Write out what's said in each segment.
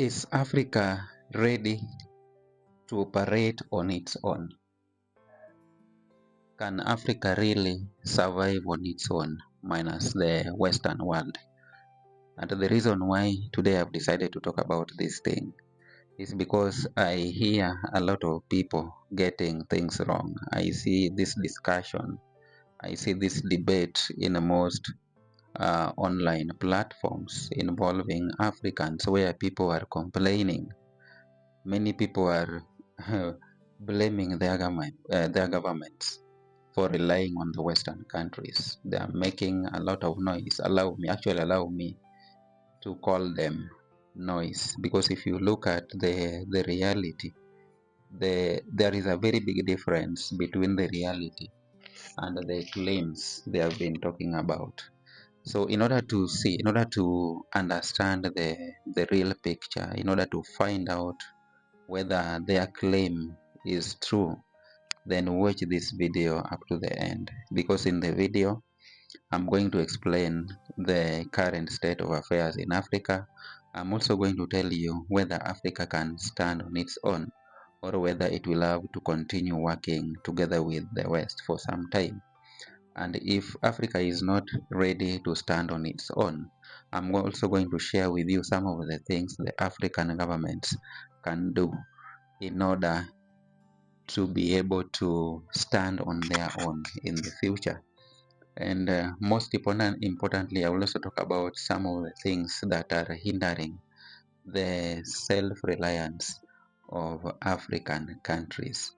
Is Africa ready to operate on its own? Can Africa really survive on its own minus the Western world? And the reason why today I've decided to talk about this thing is because I hear a lot of people getting things wrong. I see this discussion, I see this debate in most online platforms involving Africans where people are complaining. Many people are blaming their governments for relying on the Western countries. They are making a lot of noise. Allow me to call them noise, because if you look at the reality, there is a very big difference between the reality and the claims they have been talking about. So in order to understand the real picture, in order to find out whether their claim is true, then watch this video up to the end, because in the video I'm going to explain the current state of affairs in Africa. I'm also going to tell you whether Africa can stand on its own or whether it will have to continue working together with the West for some time. And if Africa is not ready to stand on its own, I'm also going to share with you some of the things the African governments can do in order to be able to stand on their own in the future. And most importantly, I will also talk about some of the things that are hindering the self-reliance of African countries.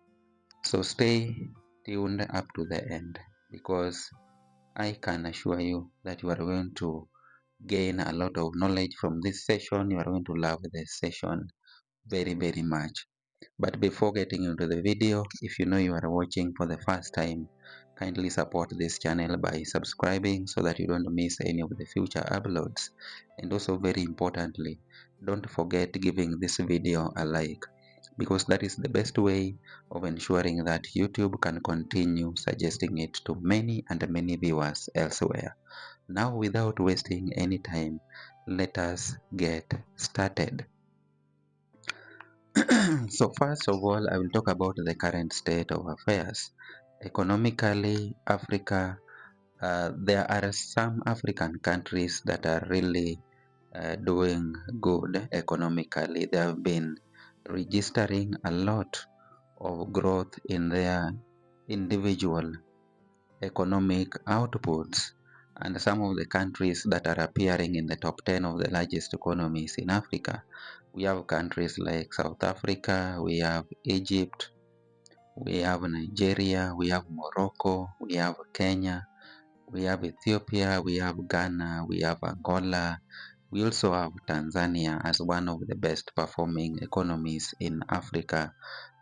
So stay tuned up to the end, because I can assure you that you are going to gain a lot of knowledge from this session. You are going to love this session very much. But before getting into the video, if you know you are watching for the first time, kindly support this channel by subscribing so that you don't miss any of the future uploads. And also, very importantly, don't forget giving this video a like, because that is the best way of ensuring that YouTube can continue suggesting it to many and many viewers elsewhere. Now, without wasting any time, let us get started. So first of all, I will talk about the current state of affairs. Economically, Africa, there are some African countries that are really doing good economically. They have been registering a lot of growth in their individual economic outputs. And some of the countries that are appearing in the top 10 of the largest economies in Africa, we have countries like South Africa, we have Egypt, we have Nigeria, we have Morocco, we have Kenya, we have Ethiopia, we have Ghana, we have Angola. We also have Tanzania as one of the best performing economies in Africa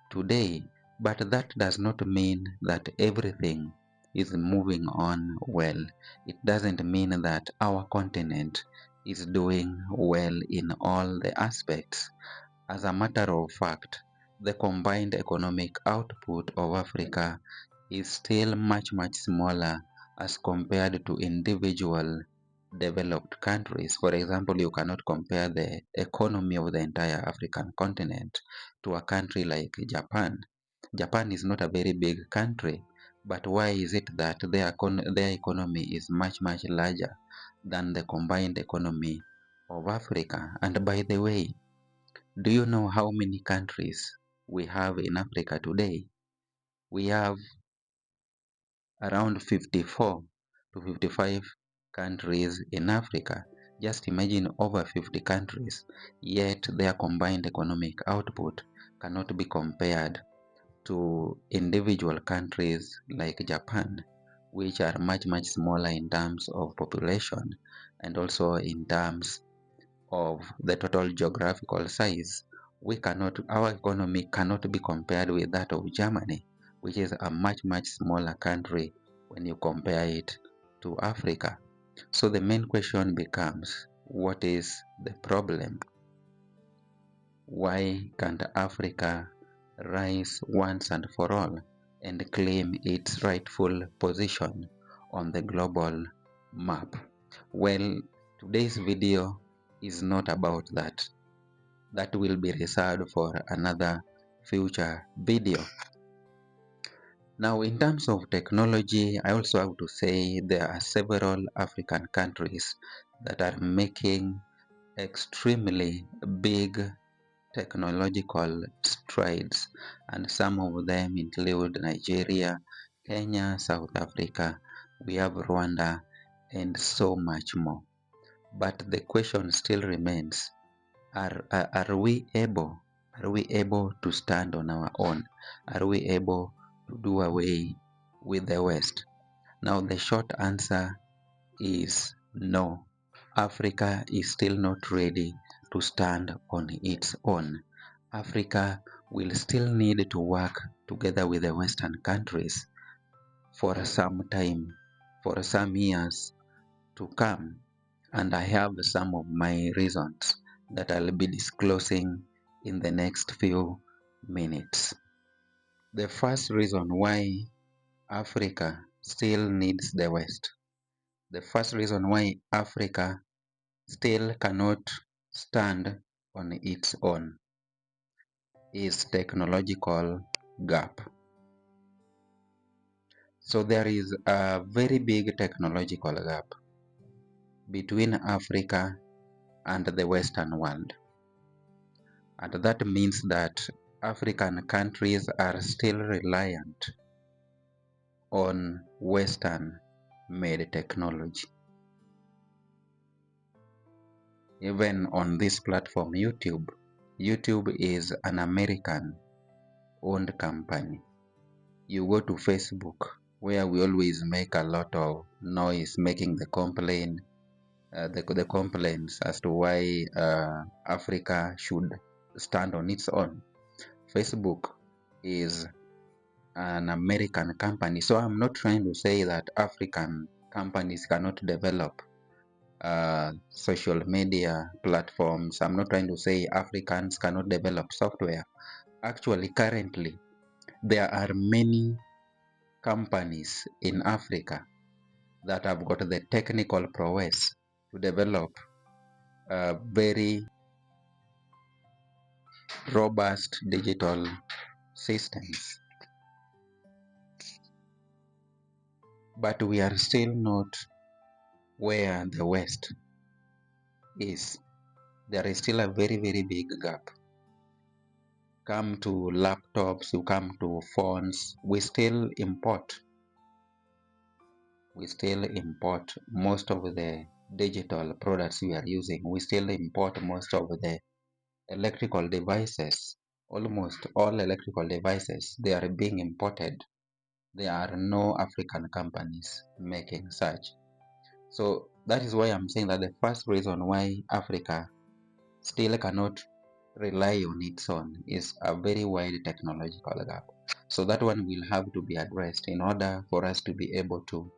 today. But that does not mean that everything is moving on well. It doesn't mean that our continent is doing well in all the aspects. As a matter of fact, the combined economic output of Africa is still much smaller as compared to individual developed countries. For example, you cannot compare the economy of the entire African continent to a country like Japan. Japan is not a very big country, but why is it that their economy is much larger than the combined economy of Africa? And by the way, do you know how many countries we have in Africa today? We have around 54 to 55 countries in Africa. Just imagine, over 50 countries, yet their combined economic output cannot be compared to individual countries like Japan, which are much smaller in terms of population and also in terms of the total geographical size. Our economy cannot be compared with that of Germany, which is a much smaller country when you compare it to Africa. So the main question becomes, what is the problem? Why can't Africa rise once and for all and claim its rightful position on the global map? Well, today's video is not about that. that will be reserved for another future video. Now, in terms of technology, I also have to say there are several African countries that are making extremely big technological strides, and some of them include Nigeria, Kenya, South Africa, we have Rwanda, and so much more. But the question still remains, are we able to stand on our own? Are we able to do away with the West? Now the short answer is no. Africa is still not ready to stand on its own. Africa will still need to work together with the Western countries for some time, for some years to come. And I have some of my reasons that I'll be disclosing in the next few minutes. The first reason why Africa still needs the West, the first reason why Africa still cannot stand on its own is technological gap. So there is a very big technological gap between Africa and the Western world. And that means that African countries are still reliant on Western made technology. Even on this platform, YouTube is an American owned company. You go to Facebook, where we always make a lot of noise making the complaints as to why Africa should stand on its own. Facebook is an American company. So I'm not trying to say that African companies cannot develop social media platforms. I'm not trying to say Africans cannot develop software. Actually, currently, there are many companies in Africa that have got the technical prowess to develop very robust digital systems. But we are still not where the West is. There is still a very, very big gap. Come to laptops, you come to phones, we still import most of the digital products we are using. We still import most of the electrical devices. Almost all electrical devices, they are being imported. There are no African companies making such. So that is why I'm saying that the first reason why Africa still cannot rely on its own is a very wide technological gap. So that one will have to be addressed in order for us to be able to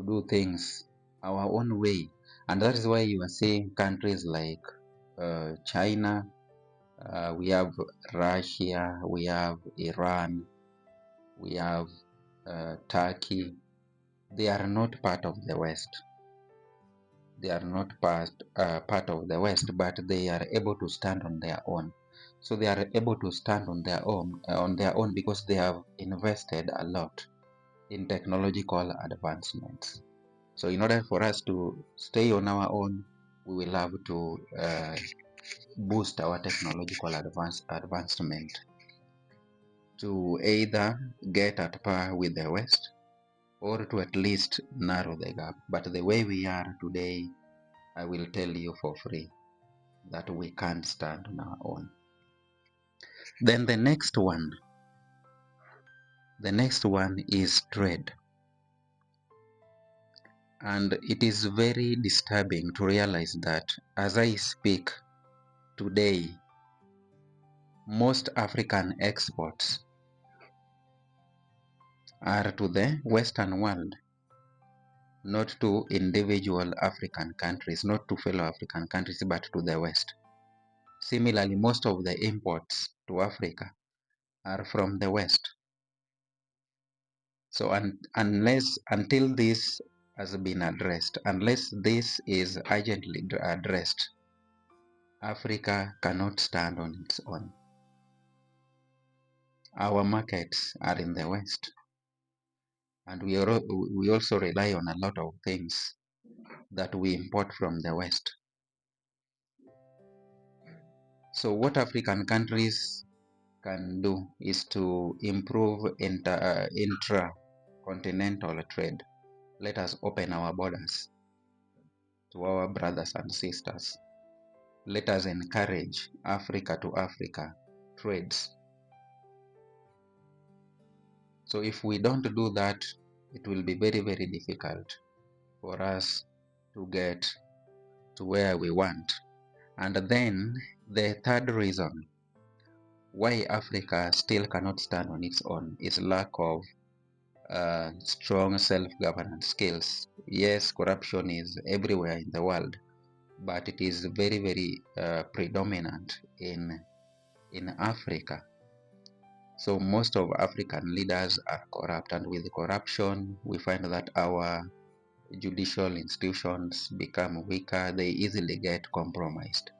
do things our own way. And that is why you are seeing countries like China, we have Russia, we have Iran, we have Turkey. They are not part of the West. They are not part of the West, but they are able to stand on their own. So they are able to stand on their own because they have invested a lot in technological advancements. So in order for us to stay on our own, we will have to boost our technological advancement to either get at par with the West or to at least narrow the gap. But the way we are today, I will tell you for free that we can't stand on our own. Then the next one is trade. And it is very disturbing to realize that as I speak today, most African exports are to the Western world, not to individual African countries, not to fellow African countries, but to the West. Similarly, most of the imports to Africa are from the West. So until this has been addressed, unless this is urgently addressed, Africa cannot stand on its own. Our markets are in the West, and we also rely on a lot of things that we import from the West. So what African countries can do is to improve intra-continental trade. Let us open our borders to our brothers and sisters. Let us encourage Africa to Africa trades. So if we don't do that, it will be very, very difficult for us to get to where we want. And then the third reason why Africa still cannot stand on its own is lack of strong self-governance skills. Yes, corruption is everywhere in the world, but it is very, very predominant in Africa. So most of African leaders are corrupt, and with corruption, we find that our judicial institutions become weaker. They easily get compromised,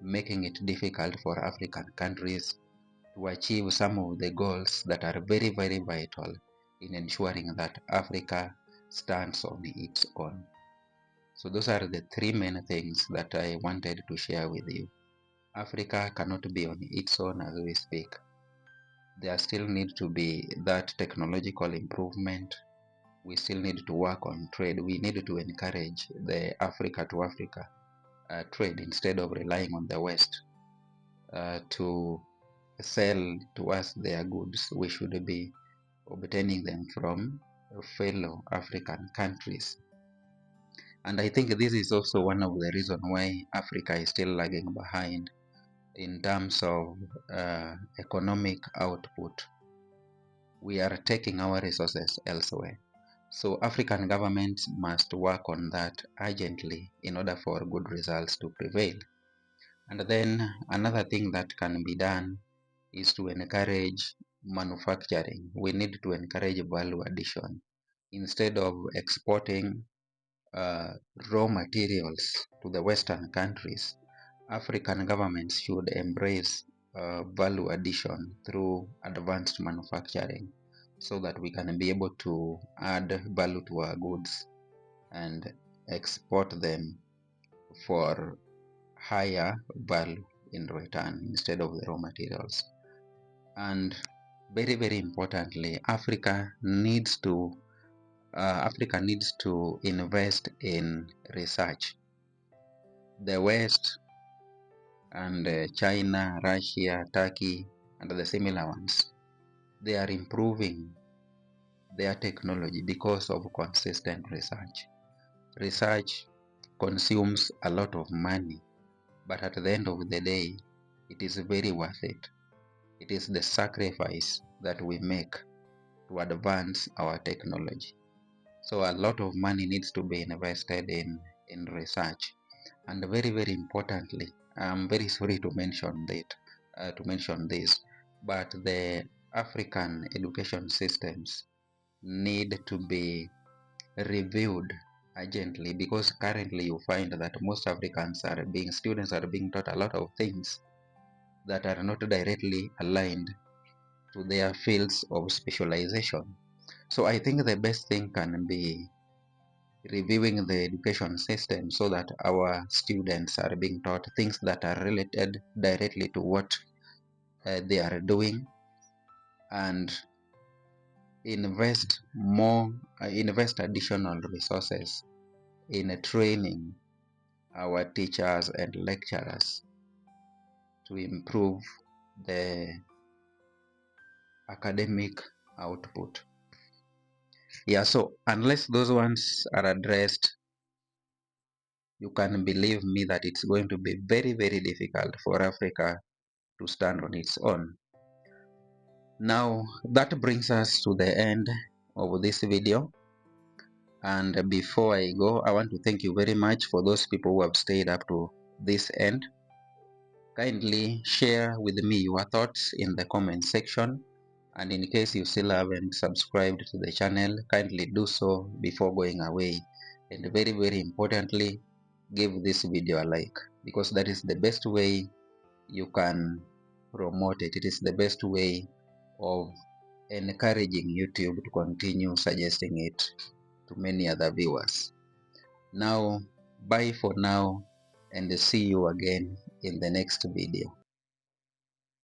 making it difficult for African countries to achieve some of the goals that are very, very vital in ensuring that Africa stands on its own. So those are the three main things that I wanted to share with you. Africa cannot be on its own as we speak. There still needs to be that technological improvement. We still need to work on trade. We need to encourage the Africa to Africa trade instead of relying on the West to sell to us their goods. We should be obtaining them from fellow African countries. And I think this is also one of the reasons why Africa is still lagging behind in terms of economic output. We are taking our resources elsewhere. So African governments must work on that urgently in order for good results to prevail. And then another thing that can be done is to encourage manufacturing. We need to encourage value addition. Instead of exporting raw materials to the Western countries, African governments should embrace value addition through advanced manufacturing so that we can be able to add value to our goods and export them for higher value in return instead of the raw materials. And very, very importantly, Africa needs to invest in research. The West and China, Russia, Turkey, and the similar ones, they are improving their technology because of consistent research. Research consumes a lot of money, but at the end of the day, it is very worth it. It is the sacrifice that we make to advance our technology. So a lot of money needs to be invested in research. And very, very importantly, I'm very sorry to mention this, but the African education systems need to be reviewed urgently, because currently you find that most students are being taught a lot of things that are not directly aligned to their fields of specialization. So I think the best thing can be reviewing the education system so that our students are being taught things that are related directly to what they are doing, and invest additional resources in training our teachers and lecturers to improve the academic output. Yeah, so unless those ones are addressed, you can believe me that it's going to be very, very difficult for Africa to stand on its own. Now, that brings us to the end of this video. And before I go, I want to thank you very much for those people who have stayed up to this end. Kindly share with me your thoughts in the comment section. And in case you still haven't subscribed to the channel, kindly do so before going away. And very, very importantly, give this video a like. because that is the best way you can promote it. It is the best way of encouraging YouTube to continue suggesting it to many other viewers. Now, bye for now, and see you again in the next video.